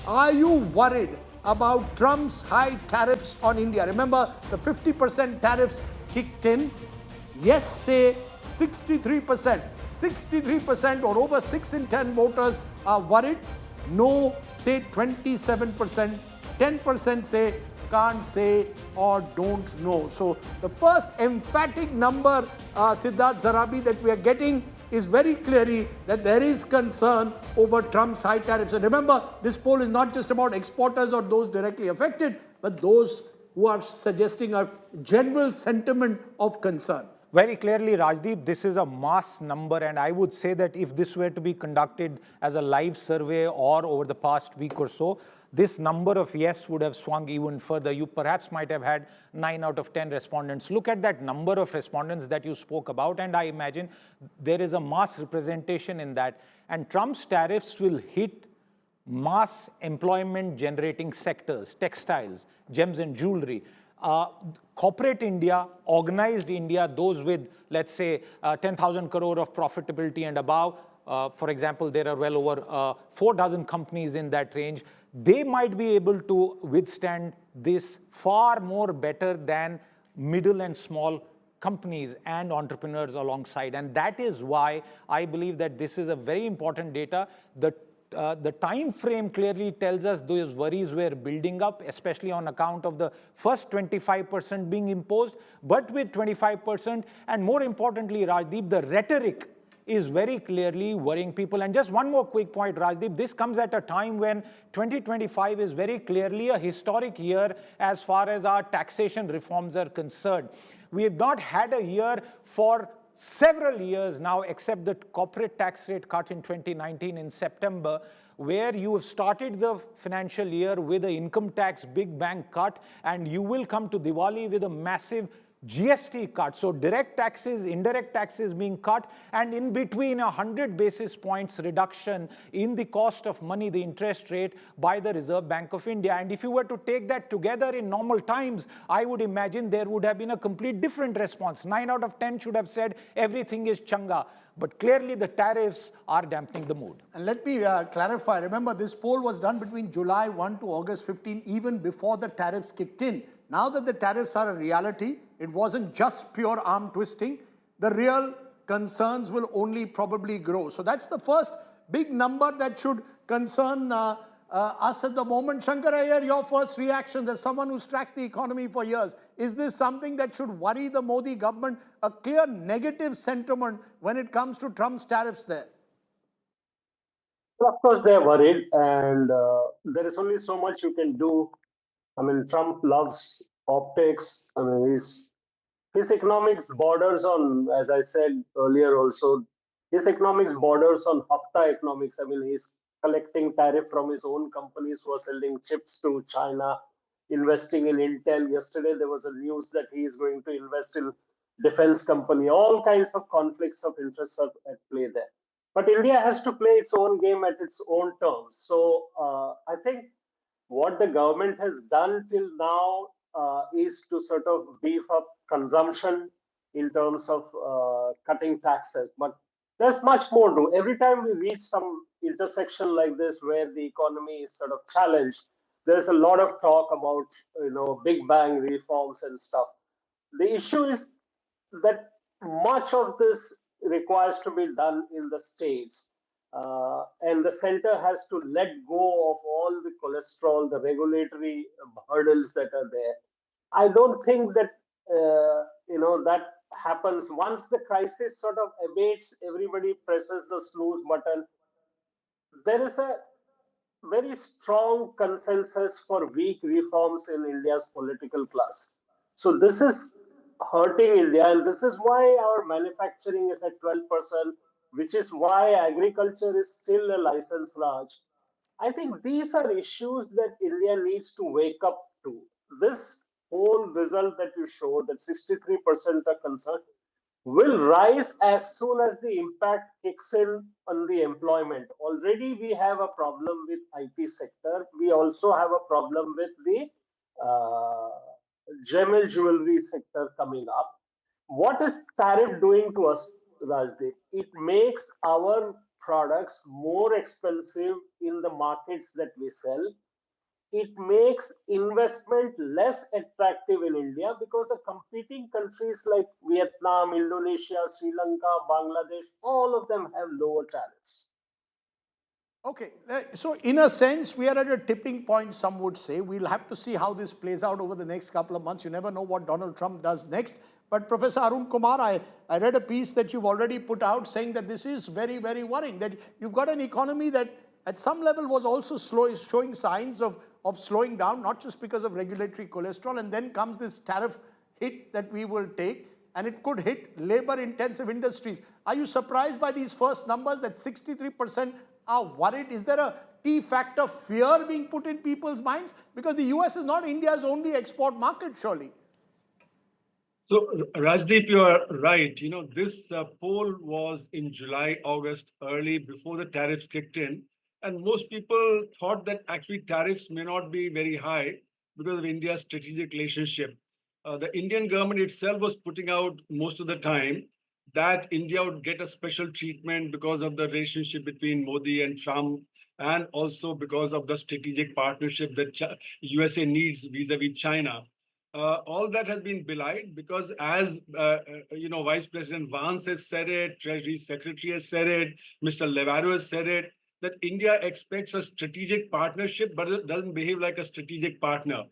Are you worried about Trump's high tariffs on India? Remember, the 50% tariffs kicked in. Yes, say 63%. 63% or over 6 in 10 voters are worried. No, say 27%. 10% say can't say or don't know. So the first emphatic number, Siddharth Zarabi, that we are getting is very clearly that there is concern over Trump's high tariffs. And remember, this poll is not just about exporters or those directly affected, but those who are suggesting a general sentiment of concern. Very clearly, Rajdeep, this is a mass number, and I would say that if this were to be conducted as a live survey or over the past week or so, this number of yes would have swung even further. You perhaps might have had 9 out of 10 respondents. Look at that number of respondents that you spoke about, and I imagine there is a mass representation in that. And Trump's tariffs will hit mass employment generating sectors, textiles, gems and jewelry. Corporate India, organized India, those with, let's say, 10,000 crore of profitability and above, for example, there are well over 4 dozen companies in that range. They might be able to withstand this far more better than middle and small companies and entrepreneurs alongside. And that is why I believe that this is a very important data. The time frame clearly tells us those worries were building up, especially on account of the first 25% being imposed, but with 25%, and more importantly, Rajdeep, the rhetoric is very clearly worrying people. And just one more quick point, Rajdeep, this comes at a time when 2025 is very clearly a historic year as far as our taxation reforms are concerned. We have not had a year for several years now, except the corporate tax rate cut in 2019 in September, where you have started the financial year with an income tax big bang cut, and you will come to Diwali with a massive GST cut. So direct taxes, indirect taxes being cut, and in between 100 basis points reduction in the cost of money, the interest rate by the Reserve Bank of India. And if you were to take that together in normal times, I would imagine there would have been a complete different response. 9 out of 10 should have said everything is changa. But clearly the tariffs are dampening the mood. And let me clarify. Remember, this poll was done between July 1 to August 15, even before the tariffs kicked in. Now that the tariffs are a reality, it wasn't just pure arm twisting. The real concerns will only probably grow. So that's the first big number that should concern us at the moment. Shankar Iyer, your first reaction as someone who's tracked the economy for years. Is this something that should worry the Modi government? A clear negative sentiment when it comes to Trump's tariffs there. Well, of course, they're worried, and there is only so much you can do. I mean, Trump loves optics. I mean, his economics borders on, as I said earlier also, his economics borders on Hafta economics. I mean, he's collecting tariff from his own companies who are selling chips to China, investing in Intel. Yesterday, there was a news that he is going to invest in defense company. All kinds of conflicts of interest are at play there. But India has to play its own game at its own terms. So I think what the government has done till now is to sort of beef up consumption in terms of cutting taxes. But there's much more to. Every time we reach some intersection like this where the economy is sort of challenged, there's a lot of talk about big bang reforms and stuff. The issue is that much of this requires to be done in the states. And the center has to let go of all the cholesterol, the regulatory hurdles that are there. I don't think that that happens once the crisis sort of abates. Everybody presses the snooze button. There is a very strong consensus for weak reforms in India's political class. So this is hurting India, and this is why our manufacturing is at 12%, which is why agriculture is still a license Raj. I think these are issues that India needs to wake up to. This whole result that you showed, that 63% are concerned, will rise as soon as the impact kicks in on the employment. Already we have a problem with IT sector. We also have a problem with the gem and jewelry sector coming up. What is tariff doing to us, Rajdeep? It makes our products more expensive in the markets that we sell. It makes investment less attractive in India because the competing countries like Vietnam, Indonesia, Sri Lanka, Bangladesh, all of them have lower tariffs. Okay, so in a sense, we are at a tipping point, some would say. We'll have to see how this plays out over the next couple of months. You never know what Donald Trump does next. But Professor Arun Kumar, I read a piece that you've already put out saying that this is very, very worrying, that you've got an economy that at some level was also showing signs of slowing down, not just because of regulatory cholesterol, and then comes this tariff hit that we will take, and it could hit labor-intensive industries. Are you surprised by these first numbers that 63% are worried? Is there a T factor fear being put in people's minds? Because the US is not India's only export market, surely. So, Rajdeep, you are right. This poll was in July, August, early before the tariffs kicked in. And most people thought that actually tariffs may not be very high because of India's strategic relationship. The Indian government itself was putting out most of the time that India would get a special treatment because of the relationship between Modi and Trump, and also because of the strategic partnership that USA needs vis-a-vis China. All that has been belied because, as Vice President Vance has said it, Treasury Secretary has said it, Mr. Levaru has said it, that India expects a strategic partnership, but it doesn't behave like a strategic partner.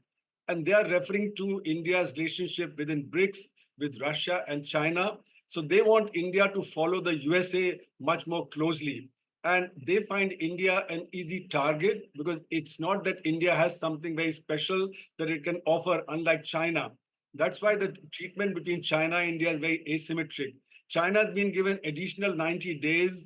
And they are referring to India's relationship within BRICS with Russia and China. So they want India to follow the USA much more closely. And they find India an easy target because it's not that India has something very special that it can offer, unlike China. That's why the treatment between China and India is very asymmetric. China has been given additional 90 days,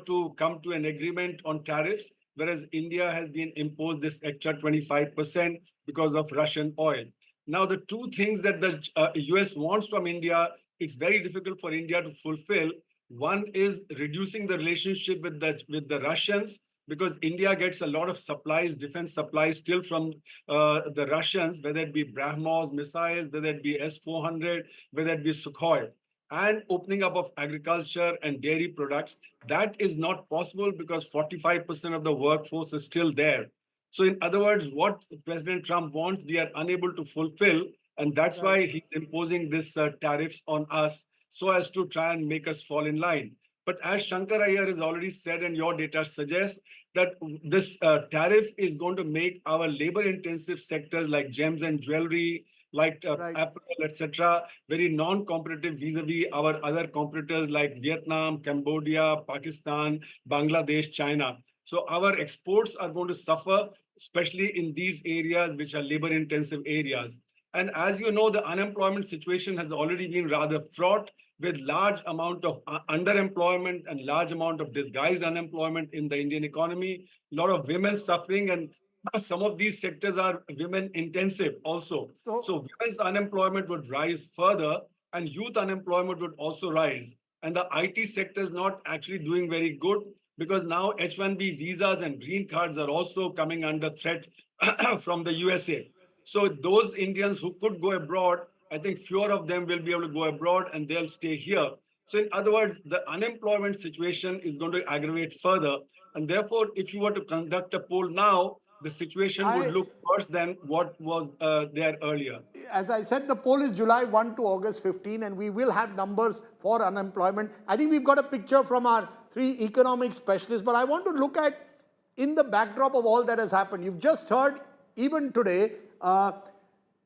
to come to an agreement on tariffs, whereas India has been imposed this extra 25% because of Russian oil. Now, the two things that the US wants from India, it's very difficult for India to fulfill. One is reducing the relationship with the Russians, because India gets a lot of supplies, defense supplies still from the Russians, whether it be BrahMos missiles, whether it be S-400, whether it be Sukhoi, and opening up of agriculture and dairy products. That is not possible because 45% of the workforce is still there. So in other words, what President Trump wants, we are unable to fulfill. And that's why he's imposing this tariffs on us, so as to try and make us fall in line. But as Shankar Iyer has already said, and your data suggests, that this tariff is going to make our labor-intensive sectors like gems and jewelry, like apparel, etc., very non-competitive vis-a-vis our other competitors like Vietnam, Cambodia, Pakistan, Bangladesh, China. So our exports are going to suffer, especially in these areas which are labor-intensive areas. And as you know, the unemployment situation has already been rather fraught, with large amount of underemployment and large amount of disguised unemployment in the Indian economy. A lot of women suffering, and some of these sectors are women intensive also. So women's unemployment would rise further, and youth unemployment would also rise. And the IT sector is not actually doing very good, because now H-1B visas and green cards are also coming under threat from the USA. So those Indians who could go abroad, I think fewer of them will be able to go abroad, and they'll stay here. So in other words, the unemployment situation is going to aggravate further. And therefore, if you were to conduct a poll now, the situation would look worse than what was there earlier. As I said, the poll is July 1 to August 15, and we will have numbers for unemployment. I think we've got a picture from our three economic specialists, but I want to look at, in the backdrop of all that has happened, you've just heard, even today,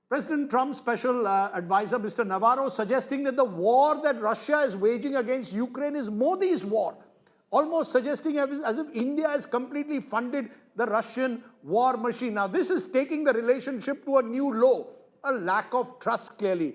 President Trump's special advisor, Mr. Navarro, suggesting that the war that Russia is waging against Ukraine is Modi's war, almost suggesting as if India has completely funded the Russian war machine. Now, this is taking the relationship to a new low, a lack of trust, clearly.